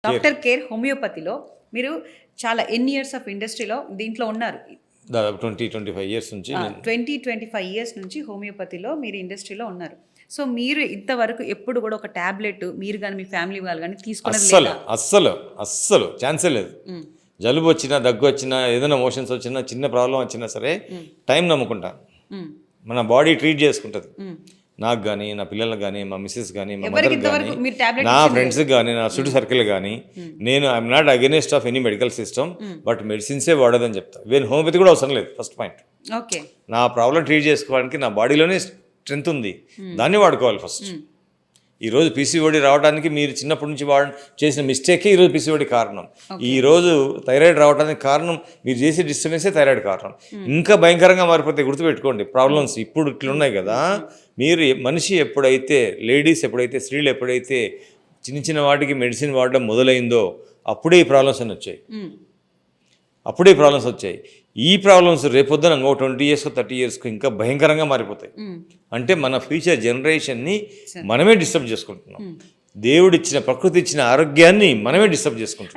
Doctor care హోమియోపతిలో మీరు చాలా ఎన్ని ఇయర్స్ ఆఫ్ ఇండస్ట్రీలో దీంట్లో ఉన్నారు? దాదాపు 20-25 ఇయర్స్ నుంచి 20-25 ఇయర్స్ నుంచి హోమియోపతిలో మీరు ఇండస్ట్రీలో ఉన్నారు. సో మీరు ఇంతవరకు ఎప్పుడు కూడా ఒక టాబ్లెట్ మీరు కానీ మీ ఫ్యామిలీ వాళ్ళు కానీ తీసుకున్నది లేదా? అస్సలు ఛాన్సే లేదు. జలుబు వచ్చినా, దగ్గు వచ్చినా, ఏదైనా మోషన్స్ వచ్చినా, చిన్న ప్రాబ్లం వచ్చినా సరే టైం నమ్ముకుంటా. మన బాడీ ట్రీట్ చేసుకుంటుంది. నాకు కానీ, నా పిల్లలకు కానీ, మా మిస్సెస్ కానీ, మా మదర్ కానీ, నా ఫ్రెండ్స్కి కానీ, నా చుట్టూ సర్కిల్ కానీ, నేను I'm not against of any medical system, but మెడిసిన్సే వాడదని చెప్తా. ఈవెన్ హోమియోపతి కూడా అవసరం లేదు. ఫస్ట్ పాయింట్, ఓకే, నా ప్రాబ్లం ట్రీట్ చేసుకోవడానికి నా బాడీలోనే స్ట్రెంత్ ఉంది, దాన్ని వాడుకోవాలి ఫస్ట్. ఈరోజు పీసీఓడి రావడానికి మీరు చిన్నప్పటి నుంచి చేసిన మిస్టేకే ఈరోజు పీసీఓడి కారణం. ఈరోజు థైరాయిడ్ రావడానికి కారణం మీరు చేసే డిస్టర్బెన్సే థైరాయిడ్ కారణం. ఇంకా భయంకరంగా మారిపోతే గుర్తుపెట్టుకోండి. ప్రాబ్లమ్స్ ఇప్పుడు ఇట్లున్నాయి కదా. మీరు మనిషి ఎప్పుడైతే, లేడీస్ ఎప్పుడైతే, స్త్రీలు ఎప్పుడైతే చిన్న చిన్న వాటికి మెడిసిన్ వాడడం మొదలైందో అప్పుడే ఈ ప్రాబ్లమ్స్ అన్నీ వచ్చాయి. ఈ ప్రాబ్లమ్స్ రేపొద్దున ఇంకో 20 ఇయర్స్కో 30 ఇయర్స్కో ఇంకా భయంకరంగా మారిపోతాయి. అంటే మన ఫ్యూచర్ జనరేషన్ని మనమే డిస్టర్బ్ చేసుకుంటున్నాం. దేవుడిచ్చిన, ప్రకృతి ఇచ్చిన ఆరోగ్యాన్ని మనమే డిస్టర్బ్ చేసుకుంటున్నాం.